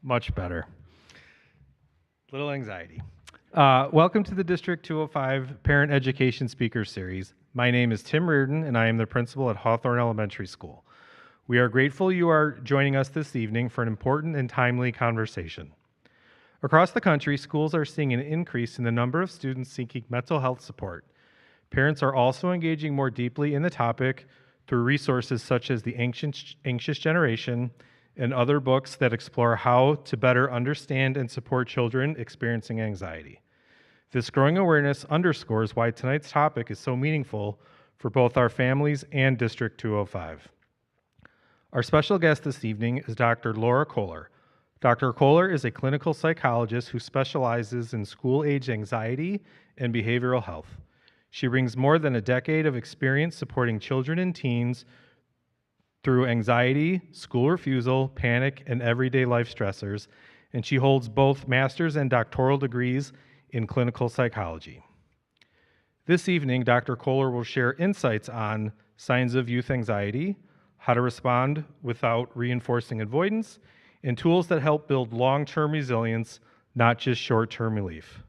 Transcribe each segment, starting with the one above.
Much better. Little anxiety. Welcome to the District 205 Parent Education Speaker Series. My name is Tim Reardon, and I am the principal at Hawthorne Elementary School. We are grateful you are joining us this evening for an important and timely conversation. Across the country, schools are seeing an increase in the number of students seeking mental health support. Parents are also engaging more deeply in the topic through resources such as The Anxious Generation and other books that explore how to better understand and support children experiencing anxiety. This growing awareness underscores why tonight's topic is so meaningful for both our families and District 205. Our special guest this evening is Dr. Laura Kohler. Dr. Kohler is a clinical psychologist who specializes in school-age anxiety and behavioral health. She brings more than a decade of experience supporting children and teens through anxiety, school refusal, panic, and everyday life stressors, and she holds both master's and doctoral degrees in clinical psychology. This evening, Dr. Kohler will share insights on signs of youth anxiety, how to respond without reinforcing avoidance, and tools that help build long-term resilience, not just short-term relief.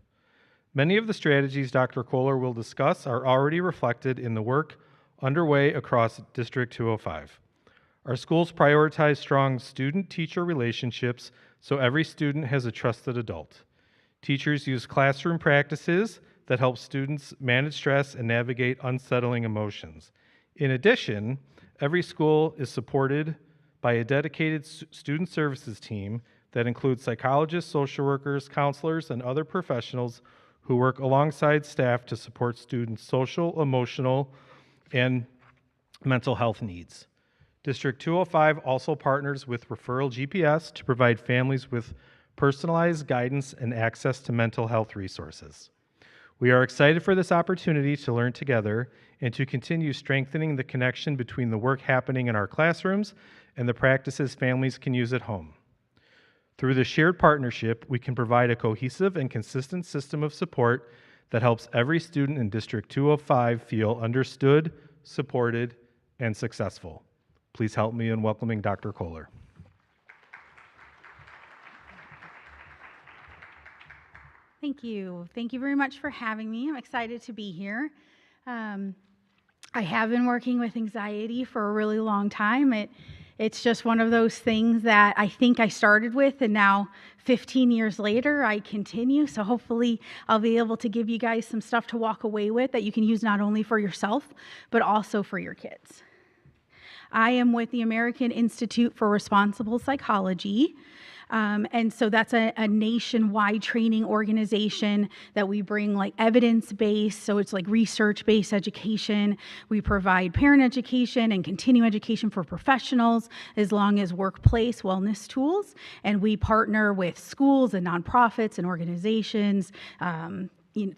Many of the strategies Dr. Kohler will discuss are already reflected in the work underway across District 205. Our schools prioritize strong student-teacher relationships so every student has a trusted adult. Teachers use classroom practices that help students manage stress and navigate unsettling emotions. In addition, every school is supported by a dedicated student services team that includes psychologists, social workers, counselors, and other professionals who work alongside staff to support students' social, emotional, and mental health needs. District 205 also partners with Referral GPS to provide families with personalized guidance and access to mental health resources. We are excited for this opportunity to learn together and to continue strengthening the connection between the work happening in our classrooms and the practices families can use at home. Through this shared partnership, we can provide a cohesive and consistent system of support that helps every student in District 205 feel understood, supported, and successful. Please help me in welcoming Dr. Kohler. Thank you. Thank you very much for having me. I'm excited to be here. I have been working with anxiety for a really long time. It's just one of those things that I think I started with, and now 15 years later, I continue. So hopefully I'll be able to give you guys some stuff to walk away with that you can use not only for yourself, but also for your kids. I am with the American Institute for Responsible Psychology. And so that's a nationwide training organization that we bring like evidence-based, so it's like research-based education. We provide parent education and continuing education for professionals, as long as workplace wellness tools. And we partner with schools and nonprofits and organizations,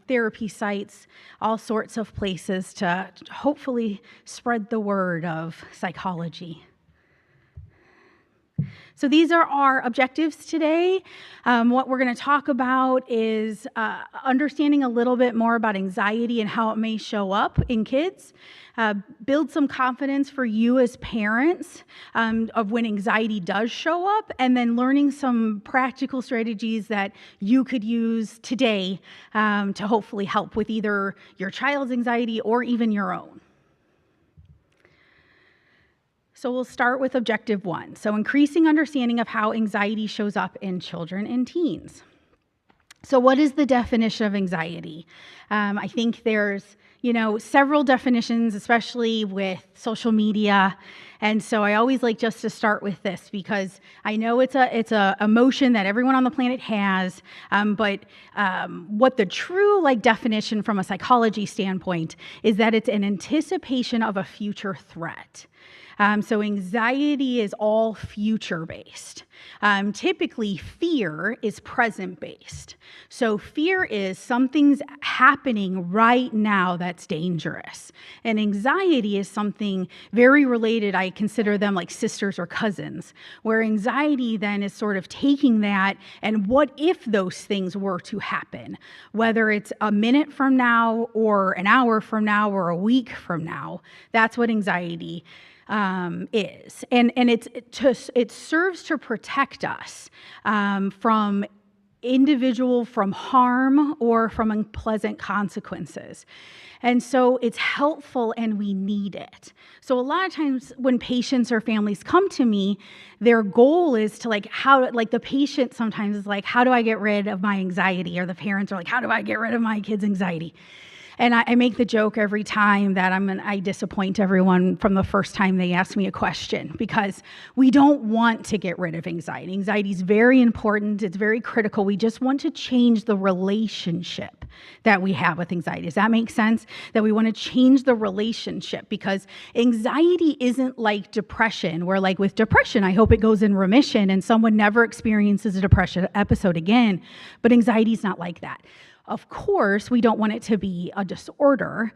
therapy sites, all sorts of places to hopefully spread the word of psychology. So these are our objectives today. What we're going to talk about is understanding a little bit more about anxiety and how it may show up in kids. Build some confidence for you as parents of when anxiety does show up, and then learning some practical strategies that you could use today to hopefully help with either your child's anxiety or even your own. So we'll start with objective 1. So increasing understanding of how anxiety shows up in children and teens. So what is the definition of anxiety? I think there's, several definitions, especially with social media. And so I always like just to start with this because I know it's a emotion that everyone on the planet has, but what the true definition from a psychology standpoint is that it's an anticipation of a future threat. So anxiety is all future-based. Typically, fear is present-based. So fear is something's happening right now that's dangerous. And anxiety is something very related. I consider them like sisters or cousins, where anxiety then is sort of taking that and what if those things were to happen, whether it's a minute from now or an hour from now or a week from now. That's what anxiety is. And it serves to protect us from harm or from unpleasant consequences. And so it's helpful and we need it. So a lot of times when patients or families come to me, their goal is to the patient sometimes is like, how do I get rid of my anxiety? Or the parents are like, how do I get rid of my kid's anxiety? And I make the joke every time that I disappoint everyone from the first time they ask me a question, because we don't want to get rid of anxiety. Anxiety is very important. It's very critical. We just want to change the relationship that we have with anxiety. Does that make sense? That we want to change the relationship, because anxiety isn't like depression, where like with depression, I hope it goes in remission and someone never experiences a depression episode again. But anxiety is not like that. Of course, we don't want it to be a disorder,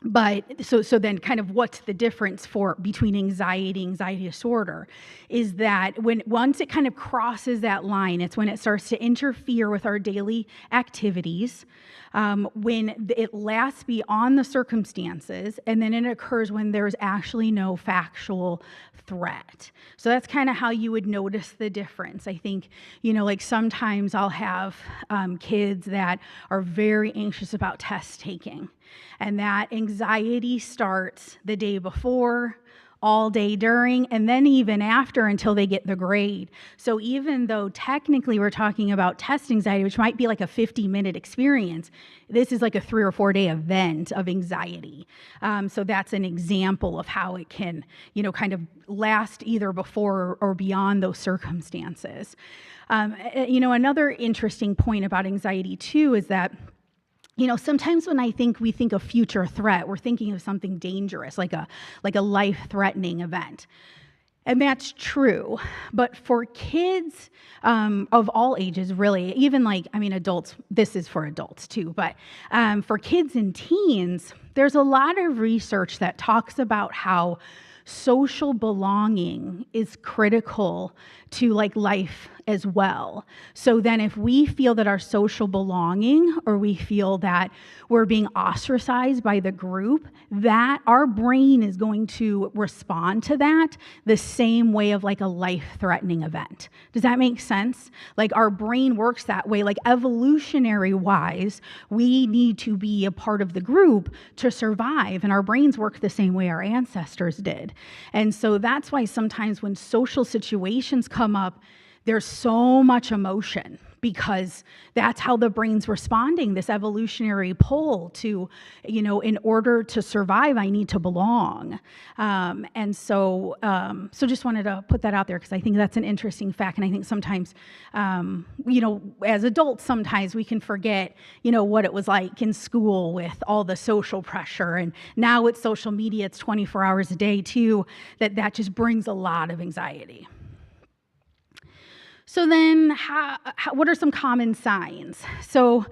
but so then kind of what's the difference between anxiety disorder is that once it kind of crosses that line, it's when it starts to interfere with our daily activities, when it lasts beyond the circumstances, and then it occurs when there's actually no factual threat. So that's kind of how you would notice the difference. I think, like sometimes I'll have kids that are very anxious about test taking, and that anxiety starts the day before, all day during, and then even after until they get the grade. So even though technically we're talking about test anxiety, which might be like a 50-minute experience, this is like a 3 or 4 day event of anxiety. So that's an example of how it can, kind of last either before or beyond those circumstances. Another interesting point about anxiety too is that sometimes when we think of future threat, we're thinking of something dangerous, like a life-threatening event. And that's true. But for kids of all ages, really, even adults, this is for adults too, but for kids and teens, there's a lot of research that talks about how social belonging is critical to life as well. So then if we feel that our social belonging, or we feel that we're being ostracized by the group, that our brain is going to respond to that the same way of a life-threatening event. Does that make sense? Our brain works that way. Evolutionary wise, we need to be a part of the group to survive, and our brains work the same way our ancestors did. And so that's why sometimes when social situations come up, there's so much emotion, because that's how the brain's responding, this evolutionary pull to, in order to survive, I need to belong. So just wanted to put that out there, because I think that's an interesting fact. And I think sometimes, as adults, sometimes we can forget, what it was like in school with all the social pressure. And now with social media, it's 24 hours a day too, that just brings a lot of anxiety. So then what are some common signs? So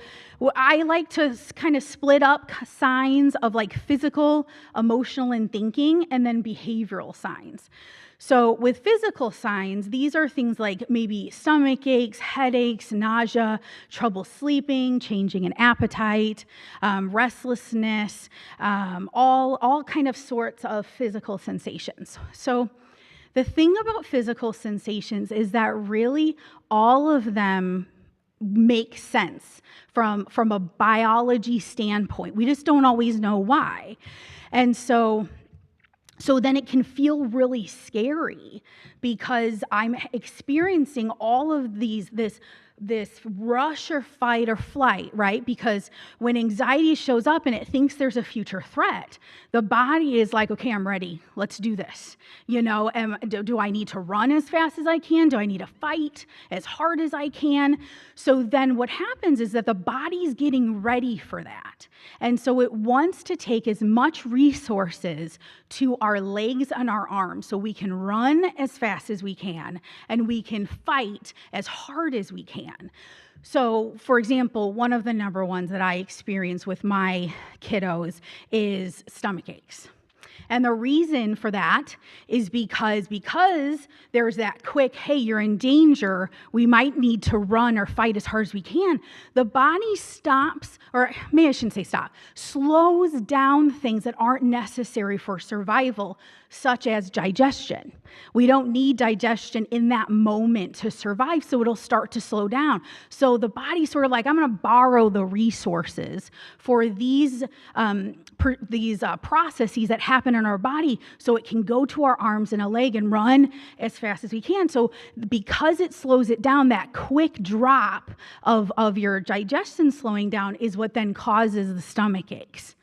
I like to kind of split up signs of physical, emotional, and thinking, and then behavioral signs. So with physical signs, these are things like maybe stomach aches, headaches, nausea, trouble sleeping, changing in appetite, restlessness, all kind of sorts of physical sensations. So the thing about physical sensations is that really all of them make sense from a biology standpoint. We just don't always know why. And so then it can feel really scary, because I'm experiencing all of this rush or fight or flight, right? Because when anxiety shows up and it thinks there's a future threat, the body is like, okay, I'm ready. Let's do this. Do I need to run as fast as I can? Do I need to fight as hard as I can? So then what happens is that the body's getting ready for that. And so it wants to take as much resources to our legs and our arms so we can run as fast as we can, and we can fight as hard as we can. So, for example, one of the number ones that I experience with my kiddos is stomach aches. And the reason for that is because there's that quick, hey, you're in danger, we might need to run or fight as hard as we can. The body stops, or maybe I shouldn't say stop, slows down things that aren't necessary for survival, such as digestion. We don't need digestion in that moment to survive, so it'll start to slow down. So the body's sort of like, I'm going to borrow the resources for these processes that happen in our body so it can go to our arms and a leg and run as fast as we can. So because it slows it down, that quick drop of your digestion slowing down is what then causes the stomach aches.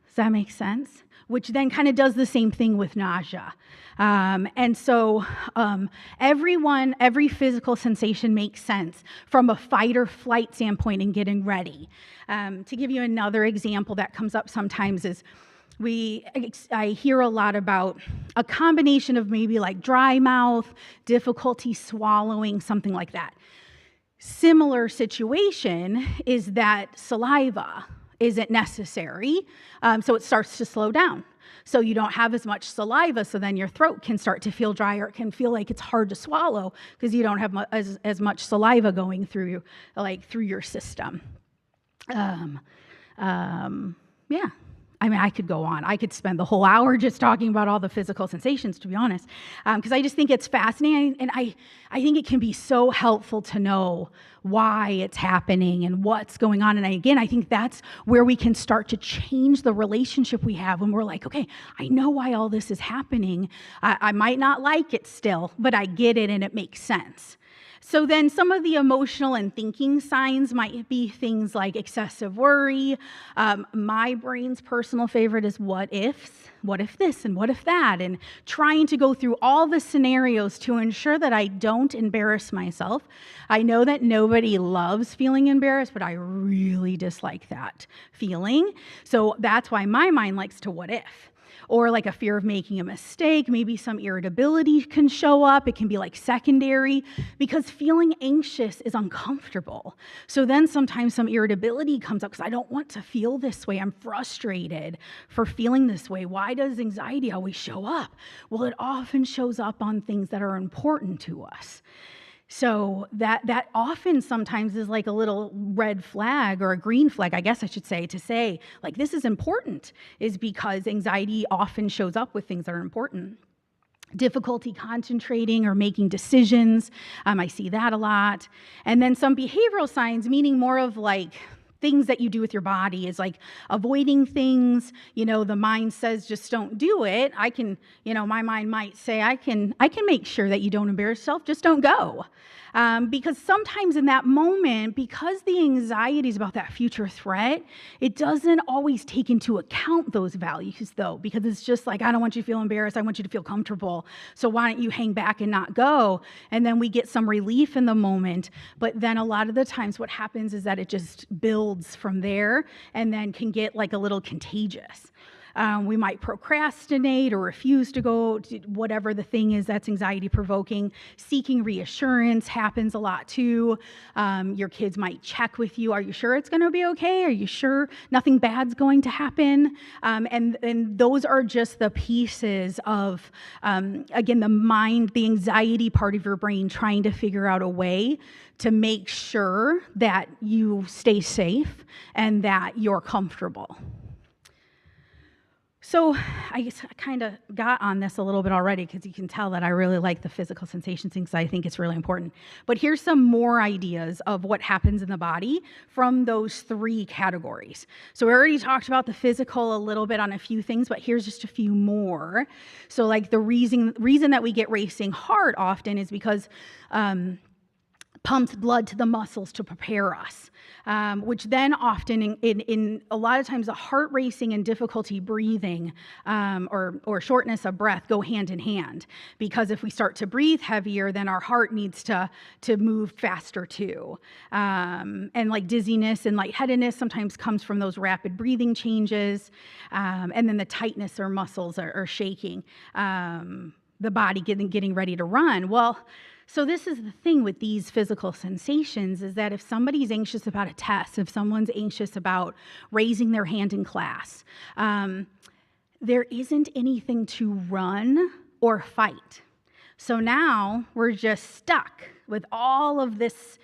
Does that make sense? Which then kind of does the same thing with nausea. And so every physical sensation makes sense from a fight or flight standpoint in getting ready. To give you another example that comes up sometimes is I hear a lot about a combination of maybe like dry mouth, difficulty swallowing, something like that. Similar situation is that saliva isn't necessary, so it starts to slow down. So you don't have as much saliva, so then your throat can start to feel dry, or it can feel like it's hard to swallow because you don't have as much saliva going through your system. Yeah. I mean, I could go on. I could spend the whole hour just talking about all the physical sensations, to be honest, because I just think it's fascinating, and I think it can be so helpful to know why it's happening and what's going on. And I think that's where we can start to change the relationship we have when we're like, okay, I know why all this is happening. I might not like it still, but I get it and it makes sense. So then some of the emotional and thinking signs might be things like excessive worry. My brain's personal favorite is what ifs. What if this and what if that? And trying to go through all the scenarios to ensure that I don't embarrass myself. I know that nobody loves feeling embarrassed, but I really dislike that feeling. So that's why my mind likes to what if. Or like a fear of making a mistake, maybe some irritability can show up. It can be like secondary because feeling anxious is uncomfortable. So then sometimes some irritability comes up because I don't want to feel this way. I'm frustrated for feeling this way. Why does anxiety always show up? Well, it often shows up on things that are important to us. So that often sometimes is like a little red flag or a green flag, I guess I should say, to say, like, this is important, is because anxiety often shows up with things that are important. Difficulty concentrating or making decisions, I see that a lot. And then some behavioral signs, meaning more of like things that you do with your body, is like avoiding things. The mind says just don't do it. My mind might say I can make sure that you don't embarrass yourself, just don't go. Because sometimes in that moment, because the anxiety is about that future threat, it doesn't always take into account those values though, because it's just like, I don't want you to feel embarrassed, I want you to feel comfortable, so why don't you hang back and not go? And then we get some relief in the moment, but then a lot of the times what happens is that it just builds from there and then can get like a little contagious. We might procrastinate or refuse to go to whatever the thing is that's anxiety provoking. Seeking reassurance happens a lot too. Your kids might check with you. Are you sure it's going to be okay? Are you sure nothing bad's going to happen? And those are just the pieces of, again, the mind, the anxiety part of your brain trying to figure out a way to make sure that you stay safe and that you're comfortable. So I guess I kind of got on this a little bit already because you can tell that I really like the physical sensations things. I think it's really important. But here's some more ideas of what happens in the body from those three categories. So we already talked about the physical a little bit on a few things, but here's just a few more. So like the reason that we get racing heart often is because pumps blood to the muscles to prepare us, which then often in a lot of times the heart racing and difficulty breathing or shortness of breath go hand in hand, because if we start to breathe heavier, then our heart needs to move faster too. And like dizziness and lightheadedness sometimes comes from those rapid breathing changes, and then the tightness or muscles are shaking, the body getting ready to run. Well, so this is the thing with these physical sensations, is that if somebody's anxious about a test, if someone's anxious about raising their hand in class, there isn't anything to run or fight. So now we're just stuck with all of this,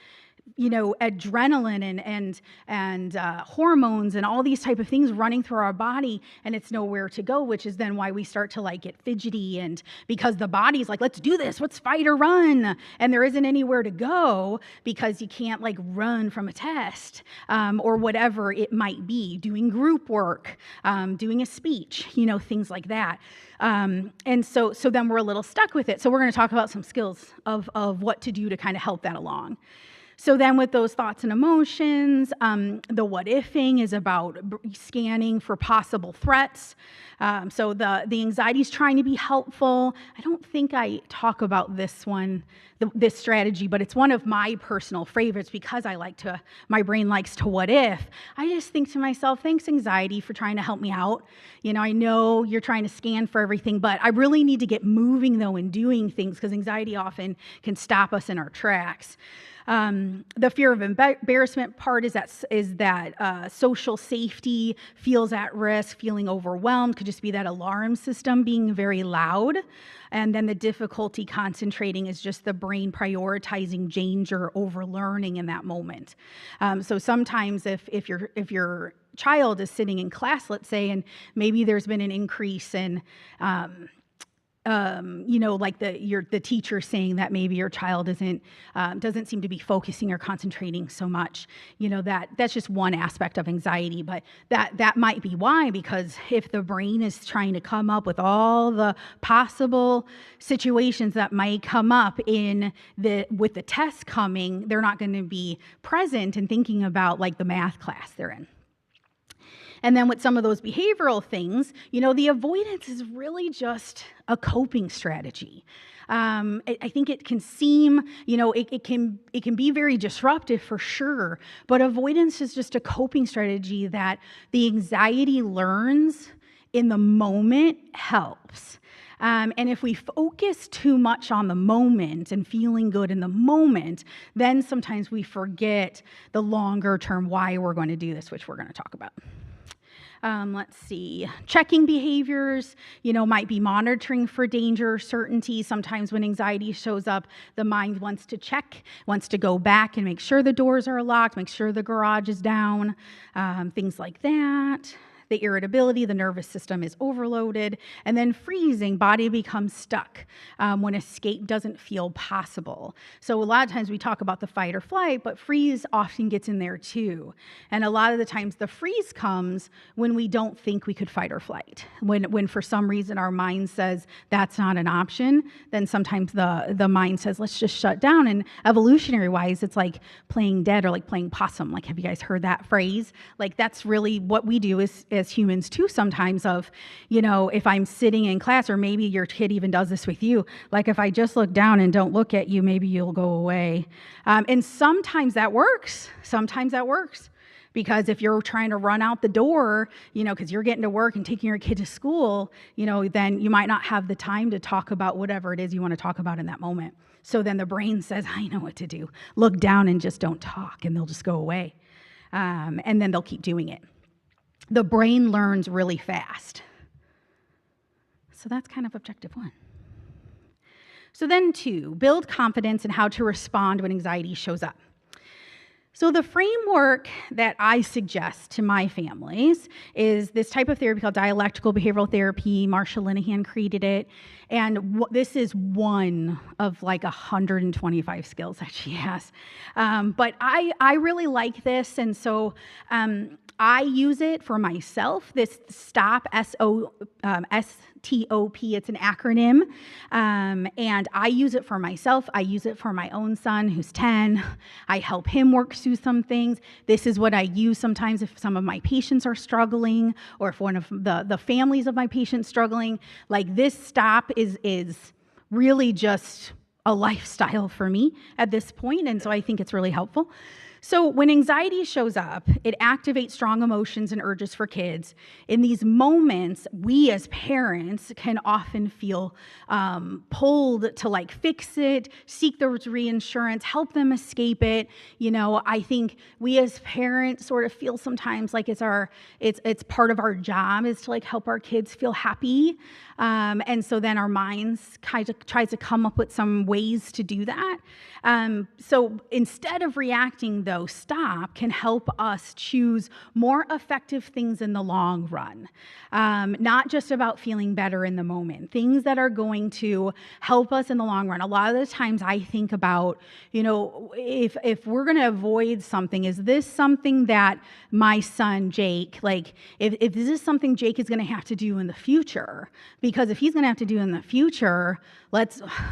adrenaline and hormones and all these type of things running through our body, and it's nowhere to go, which is then why we start to like get fidgety, and because the body's like, let's do this, let's fight or run, and there isn't anywhere to go because you can't like run from a test or whatever it might be, doing group work, doing a speech, things like that. And so then we're a little stuck with it. So we're going to talk about some skills of what to do to kind of help that along. So then with those thoughts and emotions, the what-ifing is about scanning for possible threats. So the anxiety is trying to be helpful. I don't think I talk about this one, this strategy, but it's one of my personal favorites because my brain likes to what if. I just think to myself, thanks anxiety for trying to help me out. I know you're trying to scan for everything, but I really need to get moving though and doing things because anxiety often can stop us in our tracks. The fear of embarrassment part is that social safety feels at risk, feeling overwhelmed, could just be that alarm system being very loud. And then the difficulty concentrating is just the brain prioritizing danger over learning in that moment. So sometimes if your child is sitting in class, let's say, and maybe there's been an increase in like the teacher saying that maybe your child doesn't seem to be focusing or concentrating so much. That's just one aspect of anxiety, but that might be why, because if the brain is trying to come up with all the possible situations that might come up with the test coming, they're not going to be present and thinking about like the math class they're in. And then with some of those behavioral things, the avoidance is really just a coping strategy. I think it can seem, it can be very disruptive for sure, but avoidance is just a coping strategy that the anxiety learns in the moment helps. And if we focus too much on the moment and feeling good in the moment, then sometimes we forget the longer term why we're going to do this, which we're going to talk about. Let's see, checking behaviors, might be monitoring for danger or certainty. Sometimes when anxiety shows up, the mind wants to check, wants to go back and make sure the doors are locked, make sure the garage is down, things like that. The irritability, the nervous system is overloaded, and then freezing, body becomes stuck when escape doesn't feel possible. So a lot of times we talk about the fight or flight, but freeze often gets in there too. And a lot of the times the freeze comes when we don't think we could fight or flight. When for some reason our mind says that's not an option, then sometimes the mind says, let's just shut down. And evolutionary wise, it's like playing dead or like playing possum. Like, have you guys heard that phrase? Like, that's really what we do as humans too sometimes of, if I'm sitting in class, or maybe your kid even does this with you, like if I just look down and don't look at you, maybe you'll go away. And sometimes that works. Because if you're trying to run out the door, because you're getting to work and taking your kid to school, then you might not have the time to talk about whatever it is you want to talk about in that moment. So then the brain says, I know what to do. Look down and just don't talk, and they'll just go away. And then they'll keep doing it. The brain learns really fast. So that's kind of objective 1. So then 2, build confidence in how to respond when anxiety shows up. So the framework that I suggest to my families is this type of therapy called dialectical behavioral therapy. Marsha Linehan created it. And this is one of like 125 skills that she has. But I really like this. And so I use it for myself, this STOP, S-T-O-P, it's an acronym, and I use it for myself. I use it for my own son who's 10. I help him work through some things. This is what I use sometimes if some of my patients are struggling, or if one of the families of my patients struggling. Like, this STOP is really just a lifestyle for me at this point, and so I think it's really helpful. So when anxiety shows up, it activates strong emotions and urges for kids. In these moments, we as parents can often feel pulled to like fix it, seek those reinsurance, help them escape it. I think we as parents sort of feel sometimes like it's part of our job is to like help our kids feel happy. And so then our minds kind of tries to come up with some ways to do that. So instead of reacting, though, stop can help us choose more effective things in the long run. Not just about feeling better in the moment, things that are going to help us in the long run. A lot of the times I think about, if we're going to avoid something, is this something that my son Jake, like if this is something Jake is going to have to do in the future? Because if he's going to have to do in the future,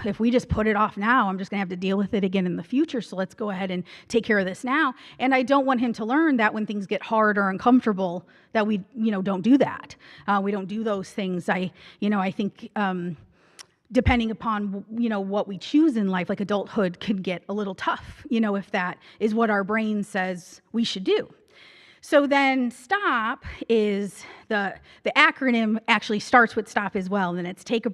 if we just put it off now, I'm just going to have to deal with it again in the future. So let's go ahead and take care of this now. And I don't want him to learn that when things get hard or uncomfortable, that we, don't do that. We don't do those things. I think depending upon, what we choose in life, like adulthood could get a little tough, if that is what our brain says we should do. So then STOP is the acronym actually starts with STOP as well, and then it's take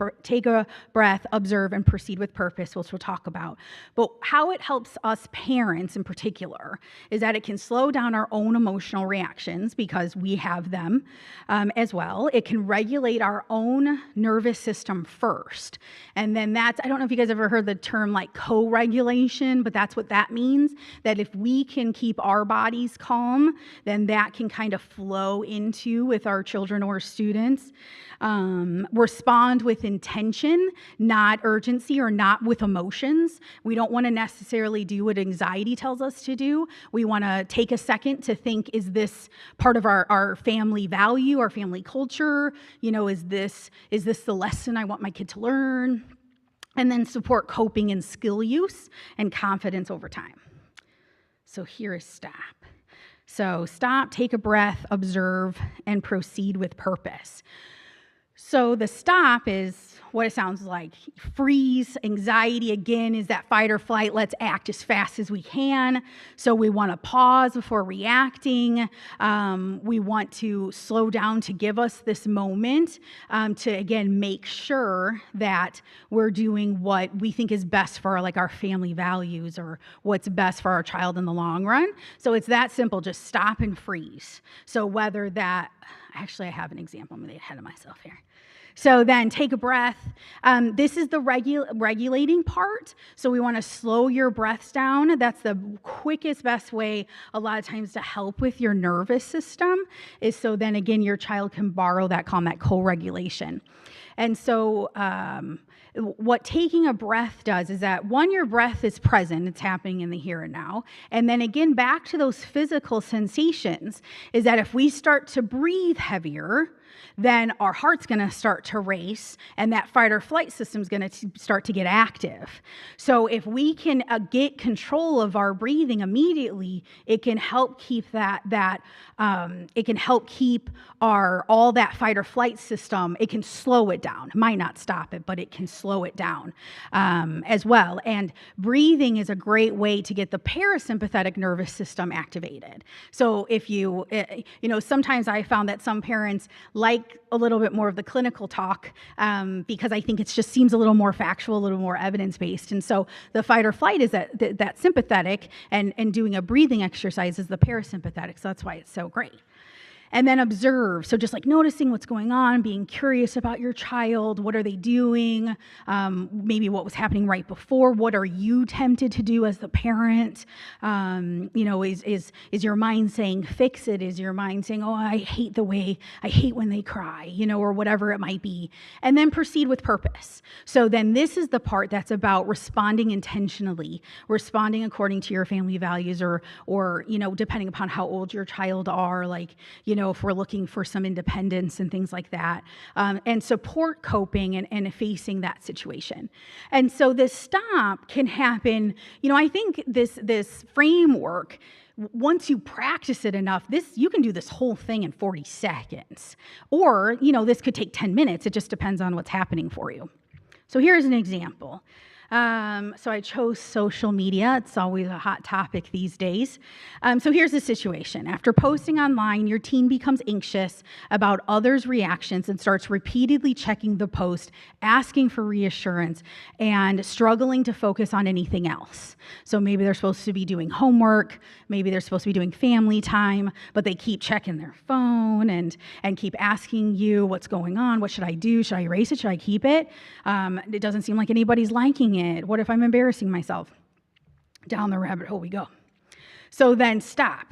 a breath, observe, and proceed with purpose, which we'll talk about. But how it helps us parents in particular is that it can slow down our own emotional reactions because we have them as well. It can regulate our own nervous system first. And then I don't know if you guys ever heard the term like co-regulation, but that's what that means, that if we can keep our bodies calm, then that can kind of flow into with our children or students. Respond with intention, not urgency or not with emotions. We don't want to necessarily do what anxiety tells us to do. We want to take a second to think, is this part of our family value, our family culture? Is this the lesson I want my kid to learn? And then support coping and skill use and confidence over time. So here is STOP. So stop, take a breath, observe, and proceed with purpose. So the stop is what it sounds like. Freeze, anxiety, again, is that fight or flight. Let's act as fast as we can. So we want to pause before reacting. We want to slow down to give us this moment to, again, make sure that we're doing what we think is best for our family values or what's best for our child in the long run. So it's that simple, just stop and freeze. So whether that, actually I have an example, I'm going to get ahead of myself here. So then take a breath. This is the regulating part. So we want to slow your breaths down. That's the quickest, best way a lot of times to help with your nervous system is so then again your child can borrow that calm, that co-regulation. And so what taking a breath does is that your breath is present, it's happening in the here and now. And then again, back to those physical sensations is that if we start to breathe heavier, then our heart's going to start to race and that fight or flight system's going to start to get active. So if we can get control of our breathing immediately, it can help keep it can help keep all that fight or flight system, it can slow it down. It might not stop it, but it can slow it down as well. And breathing is a great way to get the parasympathetic nervous system activated. So if sometimes I found that some parents like a little bit more of the clinical talk because I think it just seems a little more factual, a little more evidence-based. And so the fight or flight is that sympathetic, and doing a breathing exercise is the parasympathetic. So that's why it's so great. And then observe. So just like noticing what's going on, being curious about your child. What are they doing? Maybe what was happening right before. What are you tempted to do as the parent? Is your mind saying fix it? Is your mind saying, oh, I hate when they cry, or whatever it might be. And then proceed with purpose. So then this is the part that's about responding intentionally, responding according to your family values or depending upon how old your child are, if we're looking for some independence and things like that, and support coping and facing that situation. And so this stop can happen, I think this framework, once you practice it enough, you can do this whole thing in 40 seconds. Or, this could take 10 minutes. It just depends on what's happening for you. So here's an example. So I chose social media. It's always a hot topic these days. So here's the situation. After posting online, your teen becomes anxious about others' reactions and starts repeatedly checking the post, asking for reassurance, and struggling to focus on anything else. So maybe they're supposed to be doing homework, maybe they're supposed to be doing family time, but they keep checking their phone and keep asking you what's going on, what should I do, should I erase it, should I keep it? It doesn't seem like anybody's liking it. What if I'm embarrassing myself? Down the rabbit hole we go. So then stop,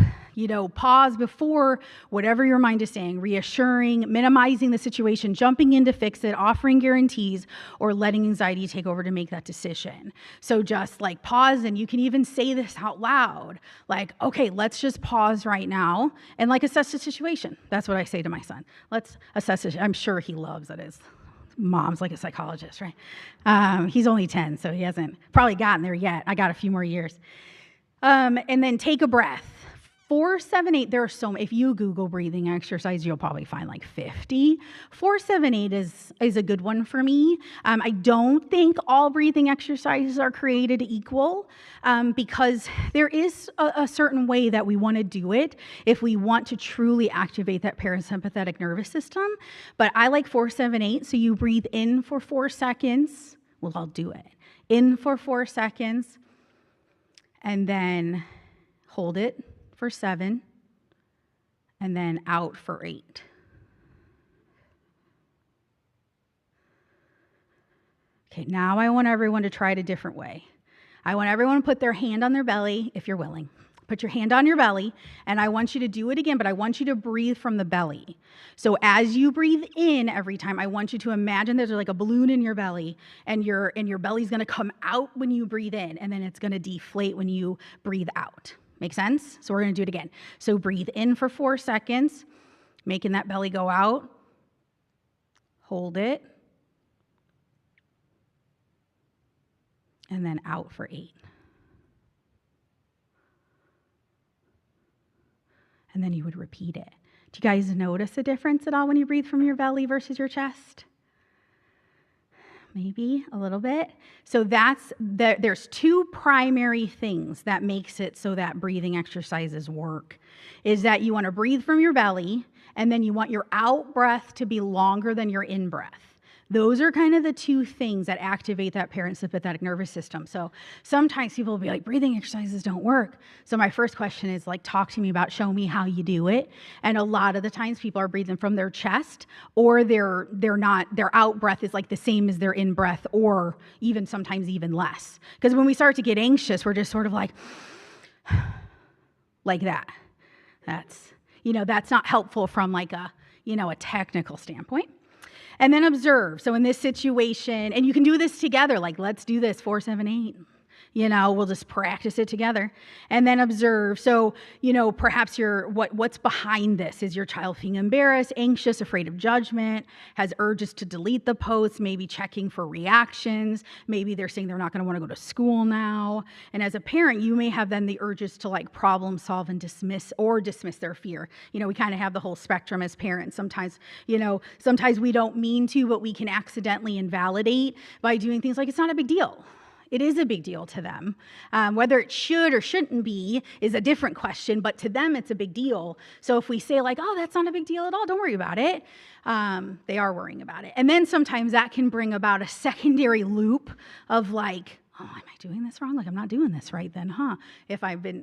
pause before whatever your mind is saying, reassuring, minimizing the situation, jumping in to fix it, offering guarantees, or letting anxiety take over to make that decision. So just like pause, and you can even say this out loud, like, okay, let's just pause right now and like assess the situation. That's what I say to my son. Let's assess it. I'm sure he loves it. His mom's like a psychologist, right? He's only 10, so he hasn't probably gotten there yet. I got a few more years. And then take a breath. 4-7-8, there are so many. If you Google breathing exercise, you'll probably find like 50. 4-7-8 is a good one for me. I don't think all breathing exercises are created equal because there is a certain way that we want to do it if we want to truly activate that parasympathetic nervous system. But I like 4-7-8, so you breathe in for 4 seconds. Well, I'll do it. In for 4 seconds, and then hold it for 7, and then out for 8. Okay, now I want everyone to try it a different way. I want everyone to put their hand on their belly, if you're willing. Put your hand on your belly, and I want you to do it again, but I want you to breathe from the belly. So as you breathe in every time, I want you to imagine there's like a balloon in your belly, and your belly's gonna come out when you breathe in, and then it's gonna deflate when you breathe out. Make sense? So we're gonna do it again. So breathe in for 4 seconds, making that belly go out. Hold it. And then out for 8. And then you would repeat it. Do you guys notice a difference at all when you breathe from your belly versus your chest? Maybe a little bit. So there's 2 primary things that makes it so that breathing exercises work. Is that you want to breathe from your belly, and then you want your out breath to be longer than your in breath. Those are kind of the 2 things that activate that parasympathetic nervous system. So sometimes people will be like, breathing exercises don't work. So my first question is like, talk to me about, show me how you do it. And a lot of the times people are breathing from their chest, or their out breath is like the same as their in breath, or even sometimes even less. Because when we start to get anxious, we're just sort of like that. That's not helpful from like a technical standpoint. And then observe. So in this situation, and you can do this together, like let's do this 4-7-8. We'll just practice it together. And then observe. So, perhaps what's behind this? Is your child feeling embarrassed, anxious, afraid of judgment, has urges to delete the post, maybe checking for reactions, maybe they're saying they're not going to want to go to school now. And as a parent, you may have then the urges to like problem solve and dismiss their fear. We kind of have the whole spectrum as parents. Sometimes we don't mean to, but we can accidentally invalidate by doing things like it's not a big deal. It is a big deal to them. Whether it should or shouldn't be is a different question, but to them it's a big deal. So if we say like, oh, that's not a big deal at all, don't worry about it, they are worrying about it. And then sometimes that can bring about a secondary loop of like, oh, am I doing this wrong? Like, I'm not doing this right then, huh? If I've been,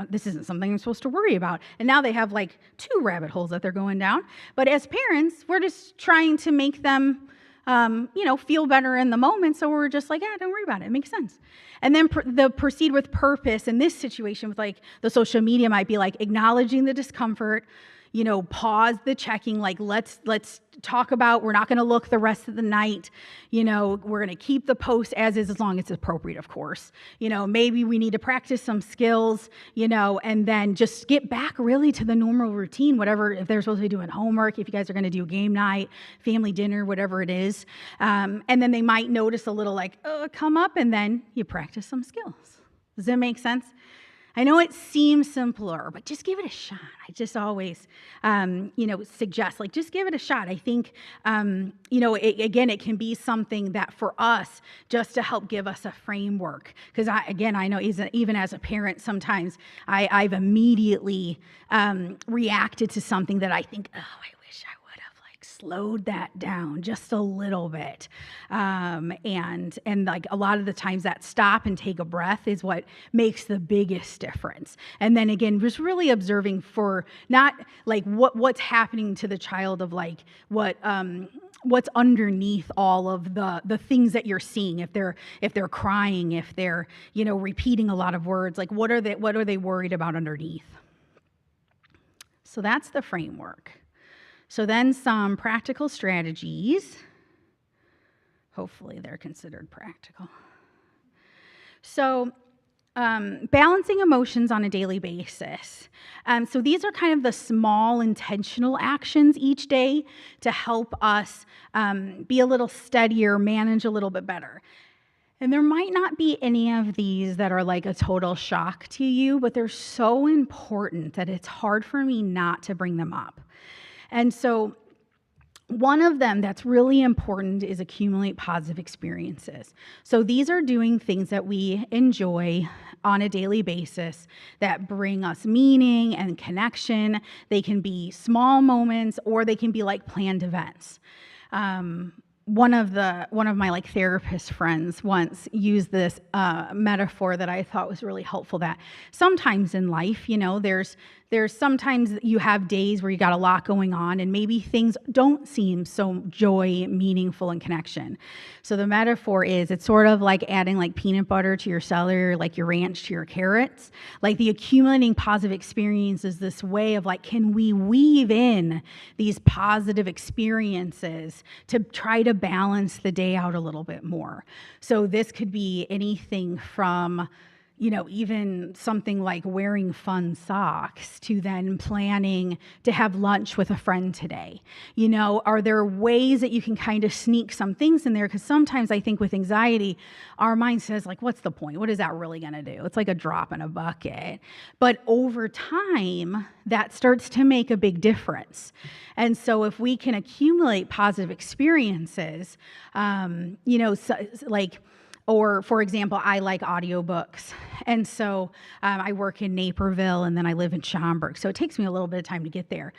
this isn't something I'm supposed to worry about. And now they have like 2 rabbit holes that they're going down. But as parents, we're just trying to make them feel better in the moment. So we're just like, yeah, don't worry about it. It makes sense. And then proceed with purpose in this situation with like the social media might be like acknowledging the discomfort, pause the checking, like let's talk about, we're not going to look the rest of the night, we're going to keep the post as is, as long as it's appropriate, of course. Maybe we need to practice some skills, and then just get back really to the normal routine, whatever, if they're supposed to be doing homework, if you guys are going to do game night, family dinner, whatever it is. And then they might notice a little like, come up, and then you practice some skills. Does that make sense? I know it seems simpler, but just give it a shot. I just always, suggest, like, just give it a shot. I think, it can be something that for us, just to help give us a framework. Because I know even as a parent, sometimes I've immediately reacted to something that I think, oh, I wish I would have slowed that down just a little bit. And like a lot of the times that stop and take a breath is what makes the biggest difference. And then again, just really observing for not like what's happening to the child of like what's underneath all of the things that you're seeing. If they're crying, if they're, repeating a lot of words, like what are they worried about underneath? So that's the framework. So then some practical strategies. Hopefully they're considered practical. So balancing emotions on a daily basis. So these are kind of the small intentional actions each day to help us be a little steadier, manage a little bit better. And there might not be any of these that are like a total shock to you, but they're so important that it's hard for me not to bring them up. And so one of them that's really important is accumulate positive experiences. So these are doing things that we enjoy on a daily basis that bring us meaning and connection. They can be small moments or they can be like planned events. One of my like therapist friends once used this metaphor that I thought was really helpful, that sometimes in life, there's sometimes you have days where you got a lot going on and maybe things don't seem so joy, meaningful, and connection. So the metaphor is it's sort of like adding like peanut butter to your celery, or like your ranch to your carrots. Like the accumulating positive experience is this way of like, can we weave in these positive experiences to try to balance the day out a little bit more? So this could be anything from even something like wearing fun socks to then planning to have lunch with a friend today. Are there ways that you can kind of sneak some things in there? Because sometimes I think with anxiety, our mind says like, what's the point? What is that really going to do? It's like a drop in a bucket. But over time, that starts to make a big difference. And so if we can accumulate positive experiences, or, for example, I like audiobooks. And so I work in Naperville, and then I live in Schaumburg. So it takes me a little bit of time to get there.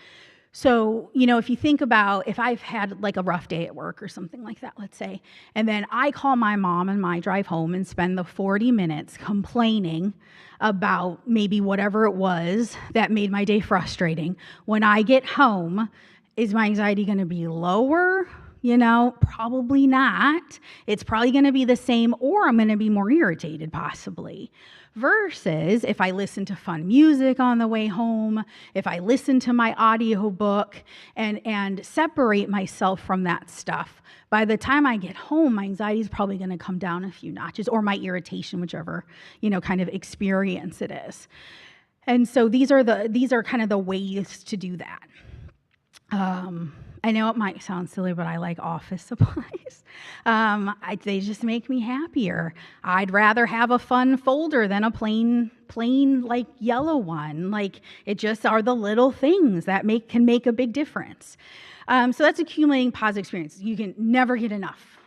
So, if you think about if I've had like a rough day at work or something like that, let's say, and then I call my mom on my drive home and spend the 40 minutes complaining about maybe whatever it was that made my day frustrating. When I get home, is my anxiety going to be lower? Probably not. It's probably going to be the same, or I'm going to be more irritated possibly. Versus if I listen to fun music on the way home, if I listen to my audiobook and separate myself from that stuff, by the time I get home, my anxiety is probably going to come down a few notches, or my irritation, whichever, kind of experience it is. And so these are kind of the ways to do that. I know it might sound silly, but I like office supplies. They just make me happier. I'd rather have a fun folder than a plain like yellow one. Like it just are the little things that can make a big difference. So that's accumulating positive experiences. You can never get enough.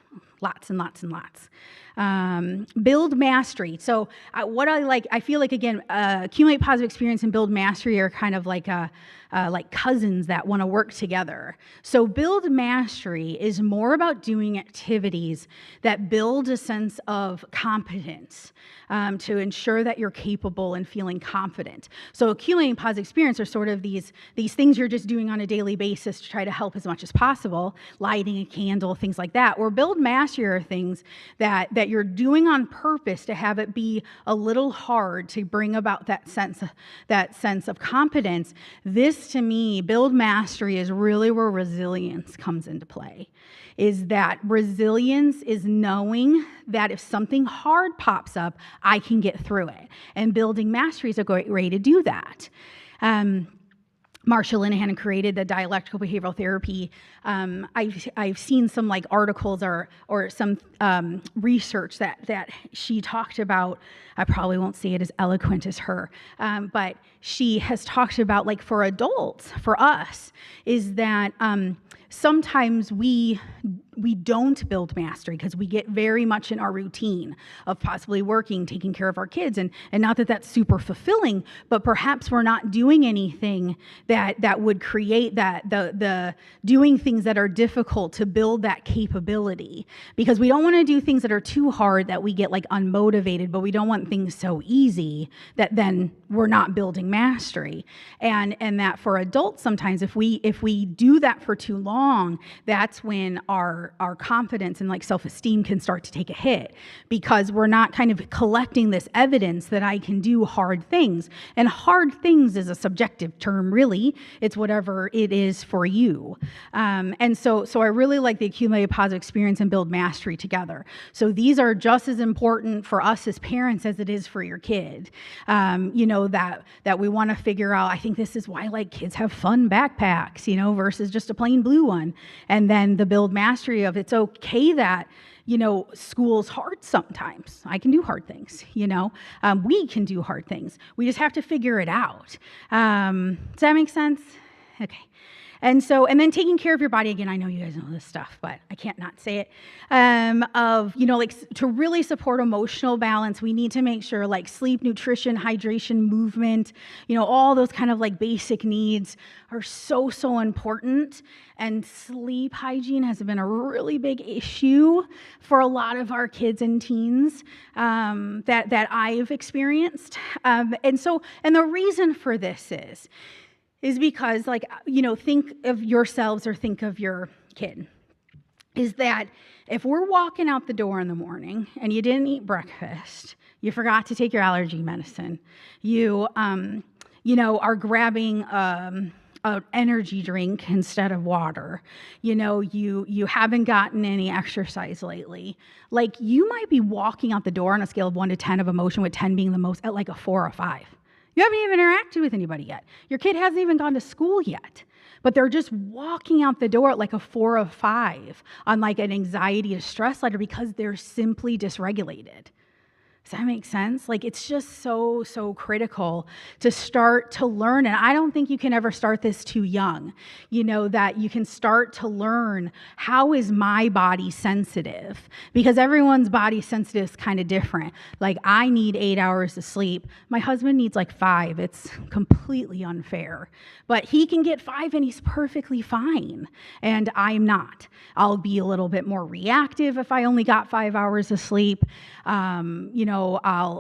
Lots and lots and lots. Build mastery. So I feel like, again, accumulate positive experience and build mastery are kind of like cousins that want to work together. So build mastery is more about doing activities that build a sense of competence to ensure that you're capable and feeling confident. So accumulating positive experience are sort of these things you're just doing on a daily basis to try to help as much as possible, lighting a candle, things like that. Or build mastery are things that you're doing on purpose to have it be a little hard to bring about that sense of competence. This, to me, build mastery is really where resilience comes into play. Is that resilience is knowing that if something hard pops up, I can get through it. And building mastery is a great way to do that. Marsha Linehan created the dialectical behavioral therapy. I've seen some like articles or some research that she talked about. I probably won't say it as eloquent as her, but she has talked about, like, for adults, for us, is that sometimes we don't build mastery because we get very much in our routine of possibly working, taking care of our kids, and not that that's super fulfilling, but perhaps we're not doing anything that would create the doing things that are difficult to build that capability, because we don't want to do things that are too hard that we get like unmotivated, but we don't want things so easy that then we're not building mastery. And that for adults, sometimes if we do that for too long, that's when our confidence and like self-esteem can start to take a hit, because we're not kind of collecting this evidence that I can do hard things. And hard things is a subjective term, really. It's whatever it is for you. And so I really like the accumulated positive experience and build mastery together. So these are just as important for us as parents as it is for your kid. That we want to figure out. I think this is why like kids have fun backpacks, versus just a plain blue one. And then the build mastery of it's okay that, school's hard sometimes. I can do hard things, we can do hard things. We just have to figure it out. Does that make sense? Okay. And then taking care of your body, again, I know you guys know this stuff, but I can't not say it, to really support emotional balance, we need to make sure like sleep, nutrition, hydration, movement, all those kind of like basic needs are so, so important. And sleep hygiene has been a really big issue for a lot of our kids and teens that I've experienced. And the reason for this is because, think of yourselves or think of your kid, is that if we're walking out the door in the morning and you didn't eat breakfast, you forgot to take your allergy medicine, you are grabbing an energy drink instead of water, you haven't gotten any exercise lately, like you might be walking out the door on a scale of 1 to 10 of emotion, with 10 being the most, at like a 4 or 5. You haven't even interacted with anybody yet. Your kid hasn't even gone to school yet, but they're just walking out the door at like a 4 or 5 on like an anxiety or stress ladder because they're simply dysregulated. Does that make sense? Like, it's just so, so critical to start to learn. And I don't think you can ever start this too young, that you can start to learn, how is my body sensitive? Because everyone's body sensitive is kind of different. Like, I need 8 hours of sleep. My husband needs like 5. It's completely unfair. But he can get 5 and he's perfectly fine. And I'm not. I'll be a little bit more reactive if I only got 5 hours of sleep.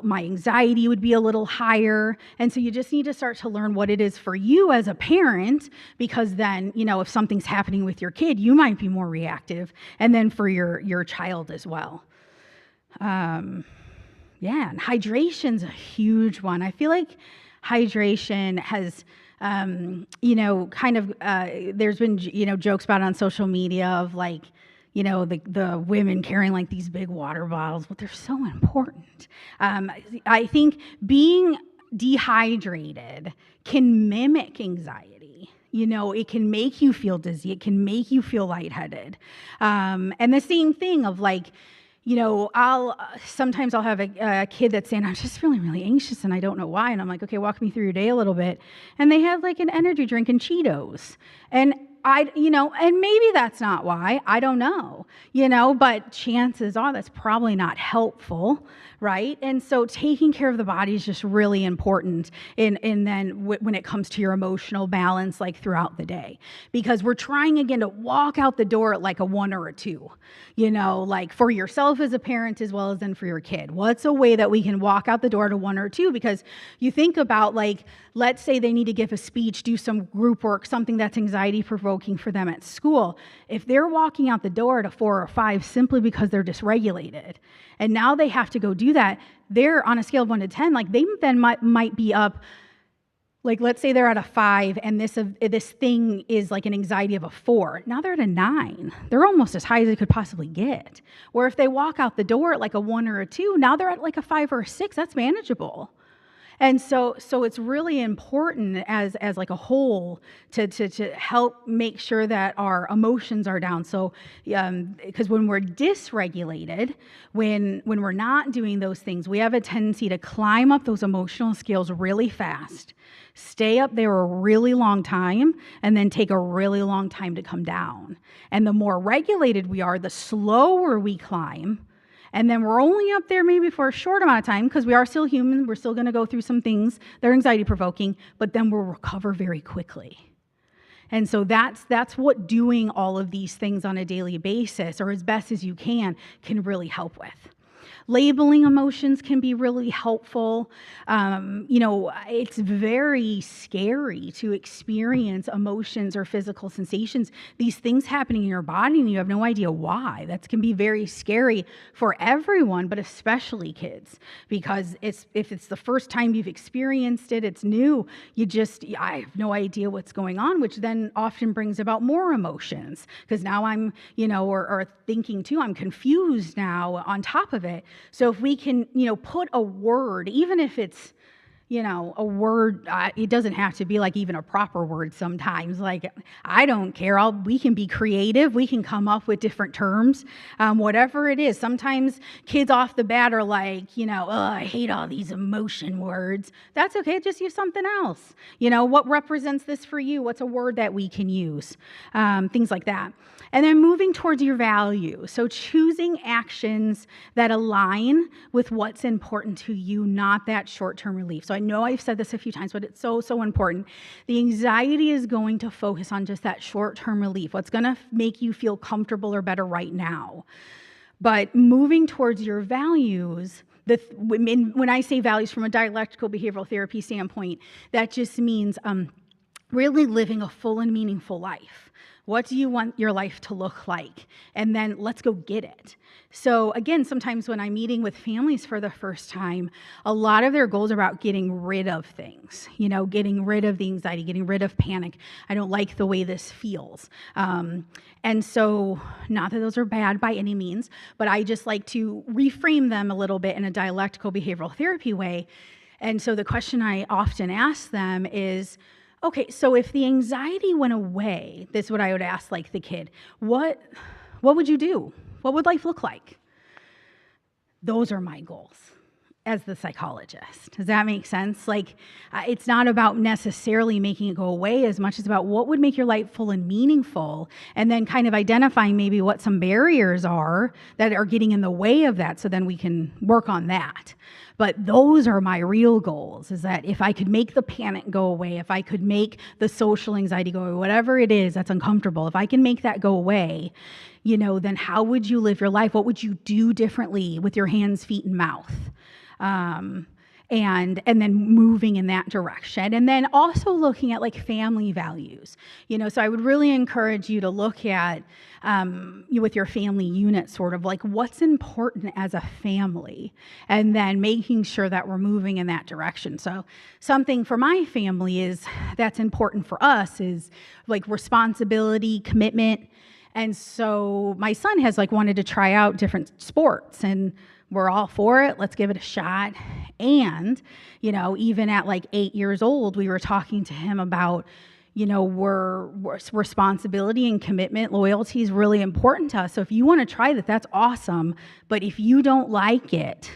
My anxiety would be a little higher. And so you just need to start to learn what it is for you as a parent, because then, if something's happening with your kid, you might be more reactive, and then for your child as well. And hydration's a huge one. I feel like hydration has, there's been, jokes about it on social media of like, the women carrying like these big water bottles, but they're so important. I think being dehydrated can mimic anxiety. It can make you feel dizzy. It can make you feel lightheaded. And the same thing of like, sometimes I'll have a kid that's saying, I'm just feeling really anxious and I don't know why. And I'm like, okay, walk me through your day a little bit. And they have like an energy drink and Cheetos. And and maybe that's not why, I don't know, but chances are that's probably not helpful, right? And so taking care of the body is just really important when it comes to your emotional balance, like throughout the day, because we're trying again to walk out the door at like a 1 or a 2, like for yourself as a parent as well as then for your kid. What's a way that we can walk out the door to 1 or 2? Because you think about, like, let's say they need to give a speech, do some group work, something that's anxiety provoking for them at school. If they're walking out the door at a 4 or 5 simply because they're dysregulated, and now they have to go do that, they're on a scale of 1 to 10, like they then might be up, like let's say they're at a 5 and this thing is like an anxiety of a 4. Now they're at a 9. They're almost as high as they could possibly get. Where if they walk out the door at like a 1 or a 2, now they're at like a 5 or a 6. That's manageable. And so it's really important as like a whole to help make sure that our emotions are down. So because when we're dysregulated, when we're not doing those things, we have a tendency to climb up those emotional scales really fast, stay up there a really long time, and then take a really long time to come down. And the more regulated we are, the slower we climb. And then we're only up there maybe for a short amount of time because we are still human. We're still going to go through some things that are anxiety provoking, but then we'll recover very quickly. And so that's what doing all of these things on a daily basis, or as best as you can really help with. Labeling emotions can be really helpful. It's very scary to experience emotions or physical sensations, these things happening in your body, and you have no idea why. That can be very scary for everyone, but especially kids, because if it's the first time you've experienced it, it's new, I have no idea what's going on, which then often brings about more emotions, because now I'm, or thinking too, I'm confused now on top of it. So if we can, put a word, even if it's, a word, it doesn't have to be like even a proper word sometimes. Like, I don't care. We can be creative. We can come up with different terms, whatever it is. Sometimes kids off the bat are like, I hate all these emotion words. That's okay. Just use something else. What represents this for you? What's a word that we can use? Things like that. And then moving towards your values. So choosing actions that align with what's important to you, not that short-term relief. So I know I've said this a few times, but it's so, so important. The anxiety is going to focus on just that short-term relief, what's going to make you feel comfortable or better right now. But moving towards your values, when I say values from a dialectical behavioral therapy standpoint, that just means really living a full and meaningful life. What do you want your life to look like? And then let's go get it. So again, sometimes when I'm meeting with families for the first time, a lot of their goals are about getting rid of things, getting rid of the anxiety, getting rid of panic. I don't like the way this feels. And so, not that those are bad by any means, but I just like to reframe them a little bit in a dialectical behavioral therapy way. And so the question I often ask them is, okay, so if the anxiety went away, this is what I would ask like the kid, what would you do? What would life look like? Those are my goals as the psychologist. Does that make sense? Like, it's not about necessarily making it go away as much as about what would make your life full and meaningful, and then kind of identifying maybe what some barriers are that are getting in the way of that, so then we can work on that. But those are my real goals, is that if I could make the panic go away, if I could make the social anxiety go away, whatever it is that's uncomfortable, if I can make that go away, then how would you live your life? What would you do differently with your hands, feet, and mouth? And then moving in that direction. And then also looking at like family values. So I would really encourage you to look at with your family unit, sort of like what's important as a family, and then making sure that we're moving in that direction. So something for my family that's important for us is like responsibility, commitment. And so my son has like wanted to try out different sports, and we're all for it. Let's give it a shot. And, even at like 8 years old, we were talking to him about, we're responsibility and commitment, loyalty is really important to us. So if you want to try that, that's awesome. But if you don't like it,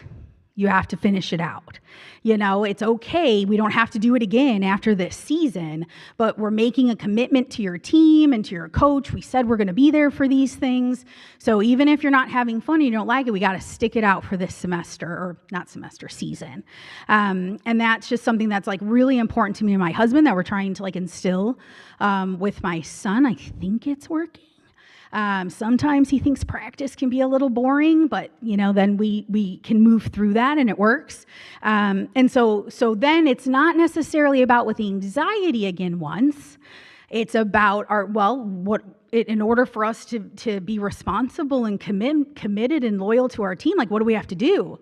you have to finish it out. It's okay. We don't have to do it again after this season, but we're making a commitment to your team and to your coach. We said we're going to be there for these things. So even if you're not having fun and you don't like it, we got to stick it out for this semester, or not semester, season. And that's just something that's like really important to me and my husband that we're trying to like instill with my son. I think it's working. Sometimes he thinks practice can be a little boring, but then we can move through that and it works. And so then it's not necessarily about with the anxiety again once. It's about in order for us to be responsible and committed and loyal to our team, like what do we have to do?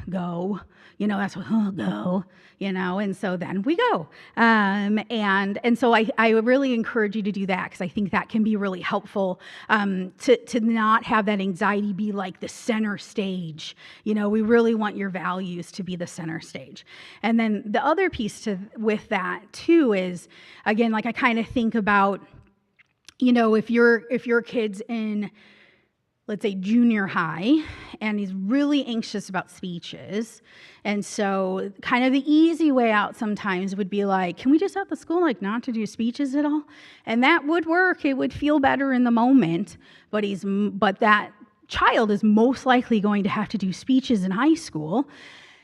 Go, that's what, oh, go, and so then we go. And so I would really encourage you to do that, because I think that can be really helpful, to not have that anxiety be like the center stage. We really want your values to be the center stage. And then the other piece with that too is, again, like I kind of think about, if your kid's in, let's say, junior high, and he's really anxious about speeches. And so kind of the easy way out sometimes would be like, can we just have the school like not to do speeches at all? And that would work. It would feel better in the moment, but that child is most likely going to have to do speeches in high school.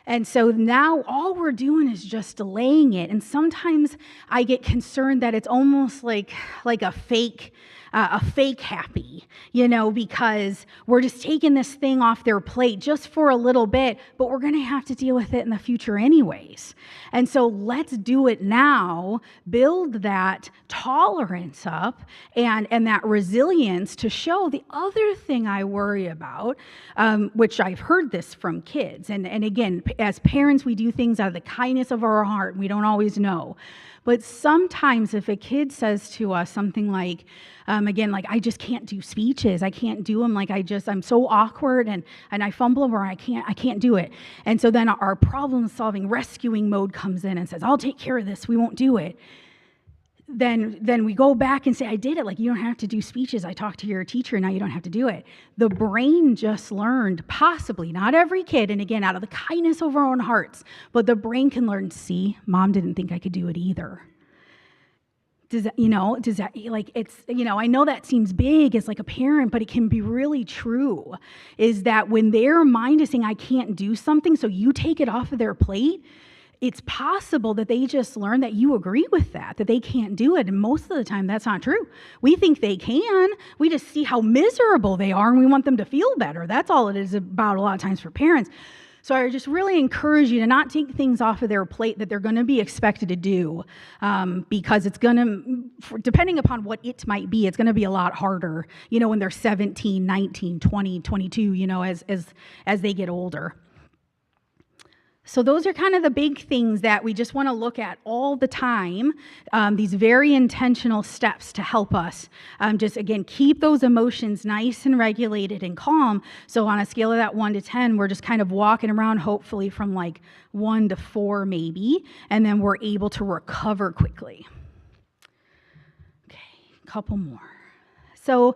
And so now all we're doing is just delaying it. And sometimes I get concerned that it's almost like a fake happy, because we're just taking this thing off their plate just for a little bit, but we're going to have to deal with it in the future anyways. And so let's do it now, build that tolerance up and that resilience to show. The other thing I worry about, which I've heard this from kids, and again, as parents, we do things out of the kindness of our heart. We don't always know. But sometimes if a kid says to us something like, again, like, I just can't do speeches. I can't do them. Like, I'm so awkward and I fumble or I can't do it. And so then our problem-solving rescuing mode comes in and says, I'll take care of this. We won't do it. Then we go back and say, I did it. Like, you don't have to do speeches. I talked to your teacher. Now you don't have to do it. The brain just learned, possibly, not every kid, and again, out of the kindness of our own hearts, but the brain can learn, see, mom didn't think I could do it either. I know that seems big as like a parent, but it can be really true, is that when their mind is saying, I can't do something, so you take it off of their plate, it's possible that they just learn that you agree with that they can't do it. And most of the time, that's not true. We think they can. We just see how miserable they are, and we want them to feel better. That's all it is about a lot of times for parents. So I just really encourage you to not take things off of their plate that they're going to be expected to do, because it's going to, depending upon what it might be, it's going to be a lot harder, when they're 17, 19, 20, 22, as they get older. So those are kind of the big things that we just want to look at all the time, these very intentional steps to help us just, again, keep those emotions nice and regulated and calm. So on a scale of that 1 to 10, we're just kind of walking around, hopefully from like 1 to 4 maybe, and then we're able to recover quickly. Okay, a couple more. So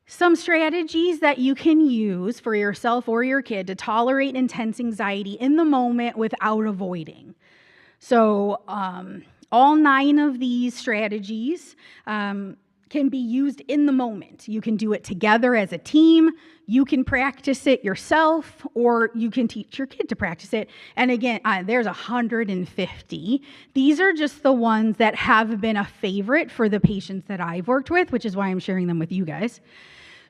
some strategies that you can use for yourself or your kid to tolerate intense anxiety in the moment without avoiding. So all 9 of these strategies can be used in the moment. You can do it together as a team. You can practice it yourself, or you can teach your kid to practice it. And again, there's 150. These are just the ones that have been a favorite for the patients that I've worked with, which is why I'm sharing them with you guys.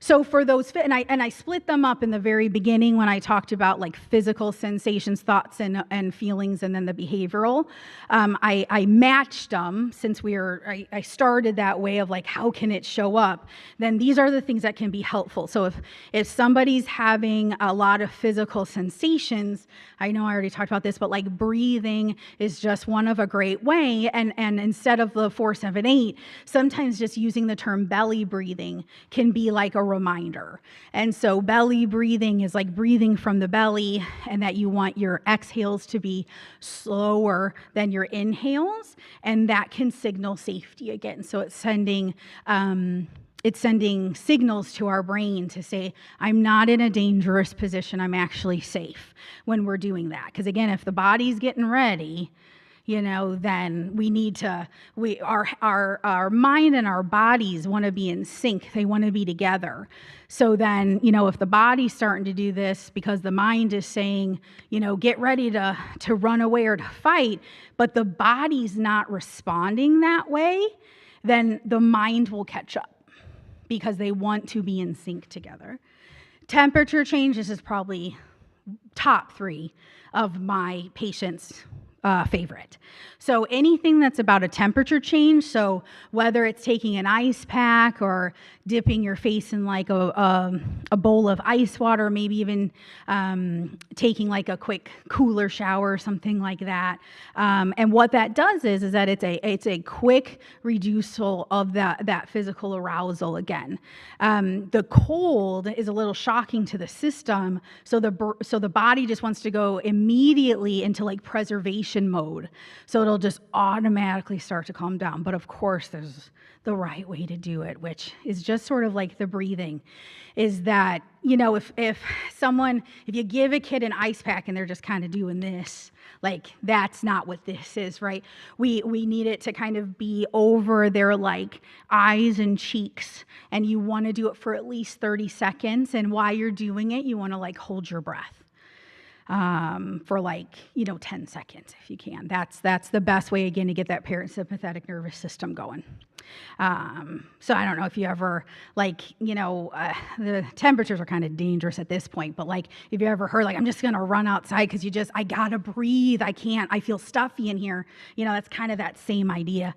So for those, and I split them up in the very beginning when I talked about like physical sensations, thoughts, and feelings, and then the behavioral. I matched them since I started that way of like, how can it show up? Then these are the things that can be helpful. So if somebody's having a lot of physical sensations, I know I already talked about this, but like breathing is just one of a great way. And instead of the 4-7-8, sometimes just using the term belly breathing can be like a reminder. And so belly breathing is like breathing from the belly, and that you want your exhales to be slower than your inhales, and that can signal safety again. So it's sending signals to our brain to say, I'm not in a dangerous position, I'm actually safe when we're doing that. Because again, if the body's getting ready, then we need to, our mind and our bodies want to be in sync. They want to be together. So then, if the body's starting to do this because the mind is saying, get ready to run away or to fight, but the body's not responding that way, then the mind will catch up because they want to be in sync together. Temperature change, this is probably top 3 of my patients' favorite. So anything that's about a temperature change, so whether it's taking an ice pack or dipping your face in like a bowl of ice water, maybe even taking like a quick cooler shower or something like that. And what that does is that it's a quick reducible of that physical arousal again. The cold is a little shocking to the system, so the body just wants to go immediately into like preservation mode. So it'll just automatically start to calm down. But of course, there's the right way to do it, which is just sort of like the breathing. Is that, if you give a kid an ice pack and they're just kind of doing this, like that's not what this is, right? We need it to kind of be over their like eyes and cheeks, and you want to do it for at least 30 seconds. And while you're doing it, you want to like hold your breath for like 10 seconds if you can. That's the best way again to get that parasympathetic nervous system going. So I don't know if you ever the temperatures are kind of dangerous at this point, but like if you ever heard like I'm just gonna run outside because I gotta breathe, I feel stuffy in here, that's kind of that same idea.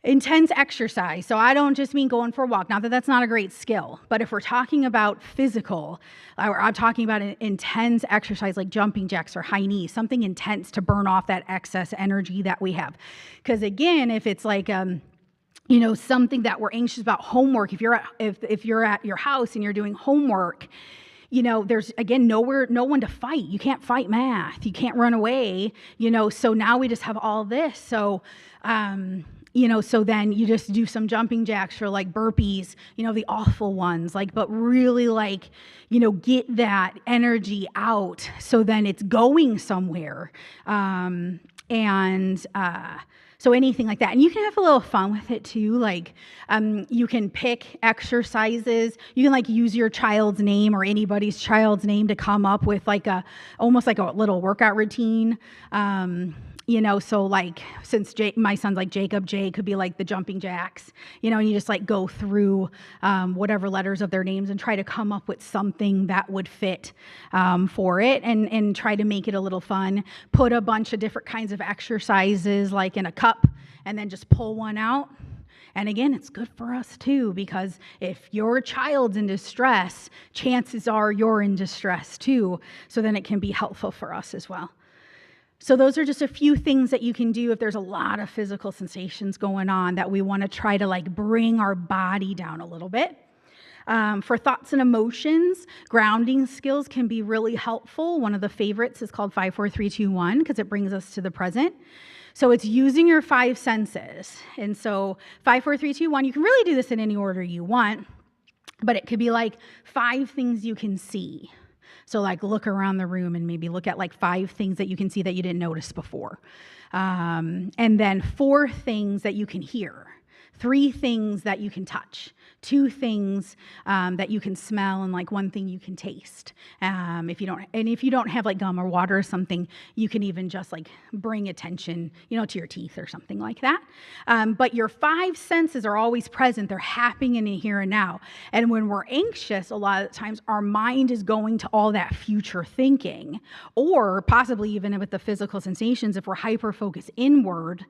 Intense exercise. So I don't just mean going for a walk. Not that that's not a great skill, but if we're talking about physical, or I'm talking about an intense exercise like jumping jacks or high knees, something intense to burn off that excess energy that we have. Because again, if it's like something that we're anxious about, homework, if you're at your house and you're doing homework, there's again no one to fight. You can't fight math. You can't run away. So now we just have all this. So so then you just do some jumping jacks or like burpees, the awful ones, but really get that energy out so then it's going somewhere. So anything like that. And you can have a little fun with it too. You can pick exercises. You can use your child's name or anybody's child's name to come up with almost like a little workout routine. So since my son's like Jacob, Jay could be like the jumping jacks, and you just go through whatever letters of their names and try to come up with something that would fit for it and try to make it a little fun. Put a bunch of different kinds of exercises in a cup and then just pull one out. And again, it's good for us too, because if your child's in distress, chances are you're in distress too. So then it can be helpful for us as well. So those are just a few things that you can do if there's a lot of physical sensations going on that we want to try to bring our body down a little bit. For thoughts and emotions, grounding skills can be really helpful. One of the favorites is called 5, 4, 3, 2, 1 because it brings us to the present. So it's using your 5 senses. And so 5, 4, 3, 2, 1, you can really do this in any order you want, but it could be 5 things you can see. So look around the room and maybe look at 5 things that you can see that you didn't notice before. And then 4 things that you can hear, 3 things that you can touch, 2 things that you can smell, and 1 thing you can taste. If you don't have gum or water or something, you can even just bring attention, to your teeth or something like that. But your 5 senses are always present. They're happening in the here and now. And when we're anxious, a lot of times our mind is going to all that future thinking, or possibly even with the physical sensations, if we're hyper-focused inward,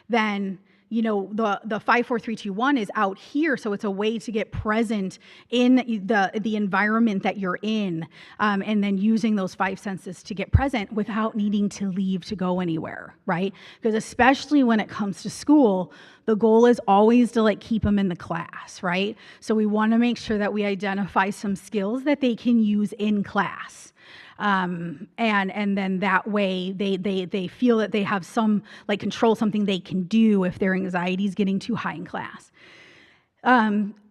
then the 5, 4, 3, 2, 1 is out here, so it's a way to get present in the environment that you're in, and then using those 5 senses to get present without needing to leave to go anywhere, right? Because especially when it comes to school, the goal is always to keep them in the class, right? So we want to make sure that we identify some skills that they can use in class. And then that way they feel that they have some control, something they can do if their anxiety is getting too high in class.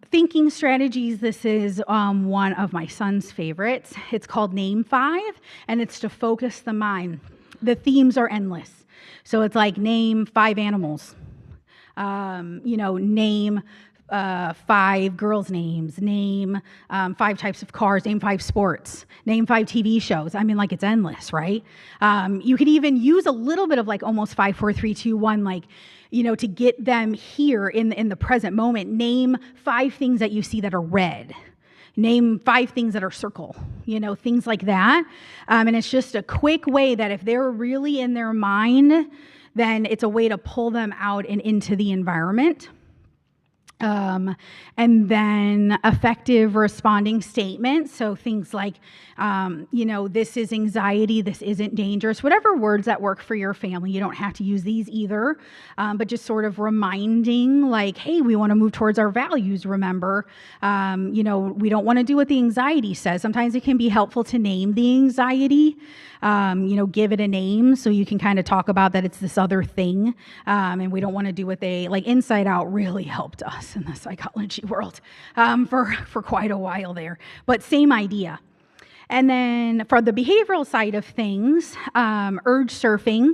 Thinking strategies, this is one of my son's favorites. It's called Name 5, and it's to focus the mind. The themes are endless. So it's name 5 animals, name 5 girls' names, name 5 types of cars, name 5 sports, name 5 TV shows. I mean, it's endless, right? You could even use a little bit of almost 5, 4, 3, 2, 1, to get them here in the present moment. Name 5 things that you see that are red. Name 5 things that are circle, things like that. And it's just a quick way that if they're really in their mind, then it's a way to pull them out and into the environment. And then effective responding statements. So things like, this is anxiety, this isn't dangerous, whatever words that work for your family. You don't have to use these either, but just sort of reminding like, hey, we want to move towards our values, remember. We don't want to do what the anxiety says. Sometimes it can be helpful to name the anxiety, give it a name so you can kind of talk about that it's this other thing. And we don't want to do what they, like Inside Out really helped us in the psychology world for quite a while there. But same idea. And then for the behavioral side of things, urge surfing.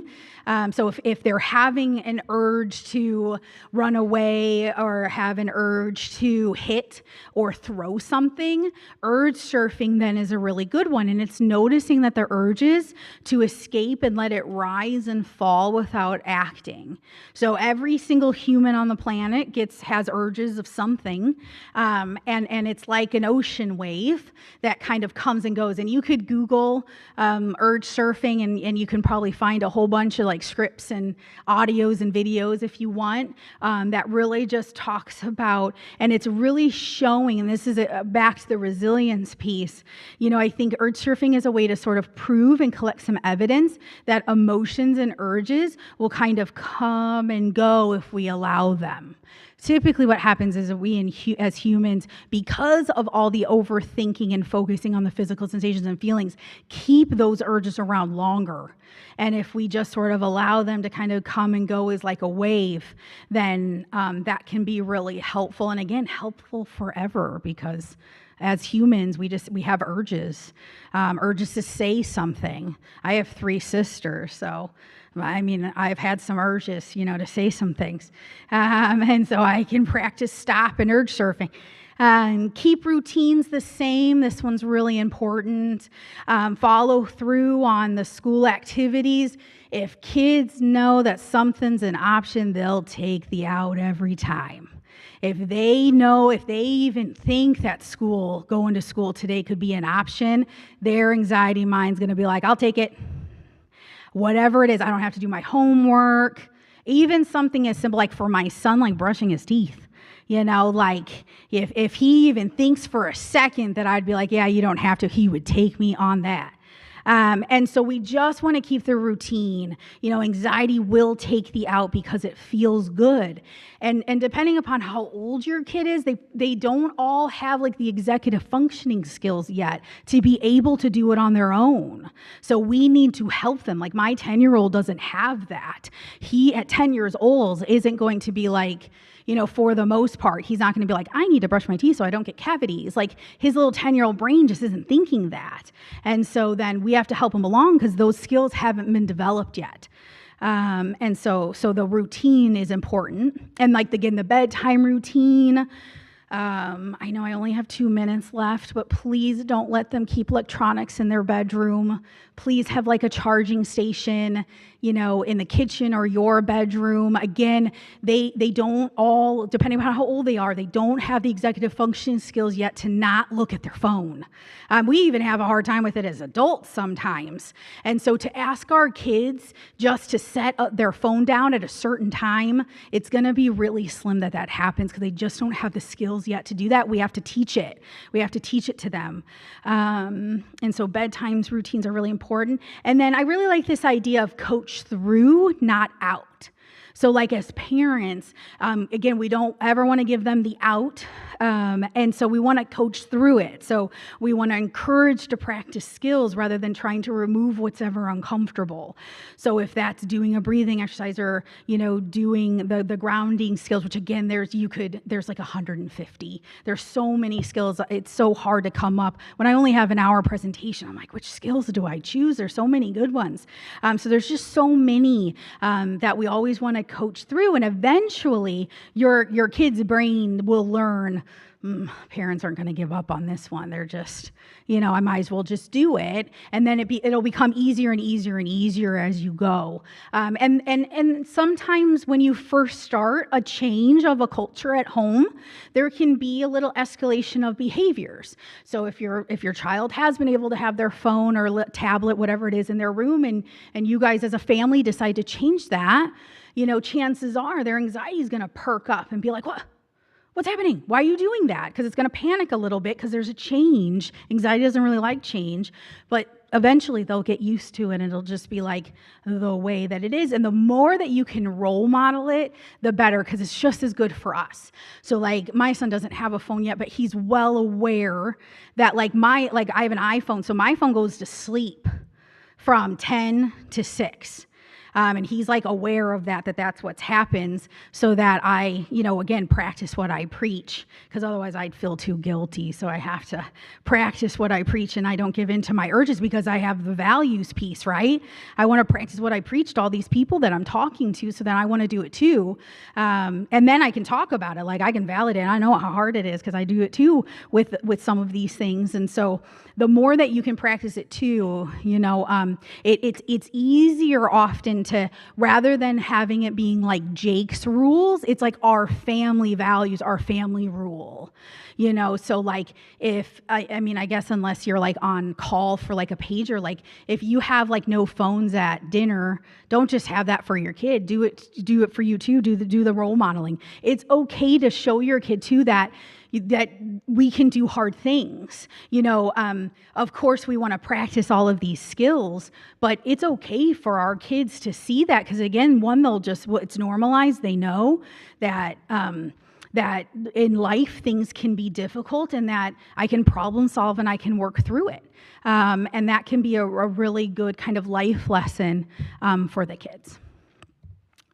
So if they're having an urge to run away or have an urge to hit or throw something, urge surfing then is a really good one. And it's noticing that the urges to escape and let it rise and fall without acting. So every single human on the planet has urges of something. And it's like an ocean wave that kind of comes and goes. And you could Google urge surfing and you can probably find a whole bunch of like scripts and audios and videos if you want, that really just talks about, and it's really showing, and this is back to the resilience piece, I think urge surfing is a way to sort of prove and collect some evidence that emotions and urges will kind of come and go if we allow them. Typically what happens is that we as humans, because of all the overthinking and focusing on the physical sensations and feelings, keep those urges around longer. And if we just sort of allow them to kind of come and go as like a wave, then that can be really helpful. And again, helpful forever, because as humans, we have urges to say something. I have 3 sisters, so I've had some urges, to say some things. And so I can practice stop and urge surfing. Keep routines the same. This one's really important. Follow through on the school activities. If kids know that something's an option, they'll take the out every time. If they even think that going to school today could be an option, their anxiety mind's going to be like, I'll take it. Whatever it is, I don't have to do my homework. Even something as simple like for my son, like brushing his teeth. Like if he even thinks for a second that I'd be like, yeah, you don't have to, he would take me on that. And so we just want to keep the routine. Anxiety will take the out because it feels good. And depending upon how old your kid is, they don't all have like the executive functioning skills yet to be able to do it on their own. So we need to help them. Like my 10-year-old doesn't have that. He at 10 years old isn't going to be like, for the most part, he's not going to be like, I need to brush my teeth so I don't get cavities. Like his little 10-year-old brain just isn't thinking that. And so then we have to help him along because those skills haven't been developed yet. And so the routine is important. And like, again, the bedtime routine, I know I only have 2 minutes left, but please don't let them keep electronics in their bedroom. Please have like a charging station, in the kitchen or your bedroom. Again, they don't all, depending on how old they are, they don't have the executive function skills yet to not look at their phone. We even have a hard time with it as adults sometimes. And so to ask our kids just to set their phone down at a certain time, it's going to be really slim that happens because they just don't have the skills yet to do that. We have to teach it. We have to teach it to them. And so bedtime routines are really important. And then I really like this idea of coach through, not out. So like as parents, again, we don't ever want to give them the out. And so we want to coach through it. So we want to encourage to practice skills rather than trying to remove what's ever uncomfortable. So if that's doing a breathing exercise or, doing the grounding skills, which again, there's like 150. There's so many skills. It's so hard to come up. When I only have an hour presentation, I'm like, which skills do I choose? There's so many good ones. So there's just so many that we always want to coach through, and eventually your kid's brain will learn parents aren't going to give up on this one. They're just, I might as well just do it. And then it'll become easier and easier and easier as you go. And sometimes when you first start a change of a culture at home, there can be a little escalation of behaviors. So if your child has been able to have their phone or tablet, whatever it is, in their room, and you guys as a family decide to change that, chances are their anxiety is going to perk up and be like, what's happening? Why are you doing that? Because it's going to panic a little bit because there's a change. Anxiety doesn't really like change, but eventually they'll get used to it and it'll just be like the way that it is. And the more that you can role model it, the better, because it's just as good for us. So like my son doesn't have a phone yet, but he's well aware that I have an iPhone, so my phone goes to sleep from 10 to 6. And he's like aware of that's what happens, so that I, again, practice what I preach, because otherwise I'd feel too guilty. So I have to practice what I preach, and I don't give in to my urges because I have the values piece, right? I want to practice what I preach to all these people that I'm talking to, so then I want to do it too. And then I can talk about it. Like I can validate. I know how hard it is because I do it too with some of these things. And so the more that you can practice it too, it's easier often to, rather than having it being like Jake's rules, it's like our family values, our family rule, so like if, I guess unless you're like on call for like a pager, like if you have like no phones at dinner, don't just have that for your kid, do it for you too, do the role modeling. It's okay to show your kid too that we can do hard things. Of course we want to practice all of these skills, but it's okay for our kids to see that, because again, it's normalized. They know that that in life things can be difficult, and that I can problem solve and I can work through it. And that can be a really good kind of life lesson for the kids.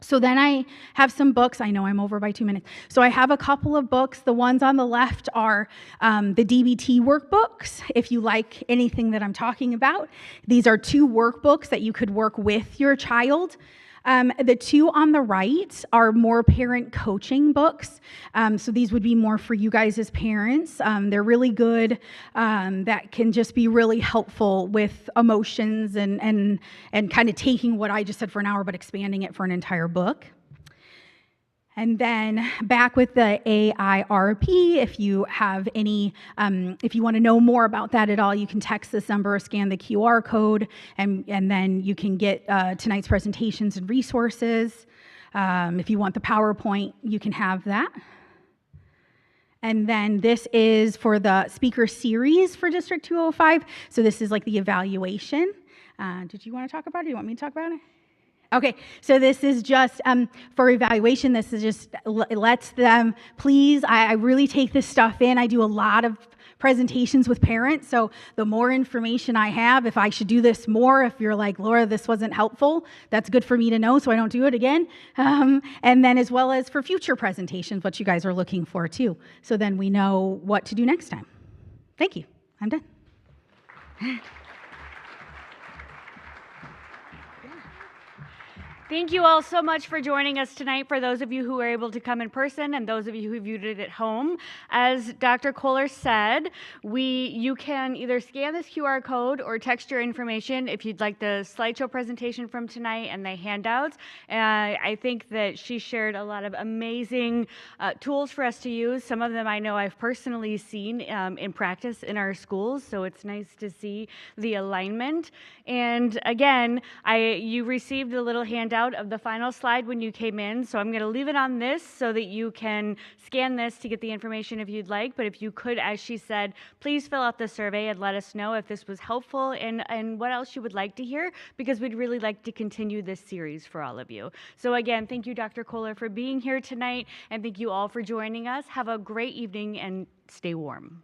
So then I have some books. I know I'm over by 2 minutes. So I have a couple of books. The ones on the left are the DBT workbooks, if you like anything that I'm talking about. These are 2 workbooks that you could work with your child. The 2 on the right are more parent coaching books. So these would be more for you guys as parents. They're really good. That can just be really helpful with emotions and kind of taking what I just said for an hour, but expanding it for an entire book. And then back with the AIRP, if you have any, if you want to know more about that at all, you can text this number or scan the QR code, and then you can get tonight's presentations and resources. If you want the PowerPoint, you can have that. And then this is for the speaker series for District 205. So this is like the evaluation. Did you want to talk about it? Do you want me to talk about it? Okay, so this is just for evaluation. This is just, it lets them, please, I really take this stuff in. I do a lot of presentations with parents, so the more information I have, if I should do this more, if you're like, Laura, this wasn't helpful, that's good for me to know so I don't do it again. And then as well as for future presentations, what you guys are looking for too. So then we know what to do next time. Thank you, I'm done. Thank you all so much for joining us tonight, for those of you who were able to come in person and those of you who viewed it at home. As Dr. Kohler said, you can either scan this QR code or text your information if you'd like the slideshow presentation from tonight and the handouts. I think that she shared a lot of amazing tools for us to use. Some of them I know I've personally seen in practice in our schools, so it's nice to see the alignment. And again, you received a little handout of the final slide when you came in, so I'm going to leave it on this so that you can scan this to get the information if you'd like. But if you could, as she said, please fill out the survey and let us know if this was helpful and what else you would like to hear, because we'd really like to continue this series for all of you. So again, thank you, Dr. Kohler, for being here tonight, and thank you all for joining us. Have a great evening and stay warm.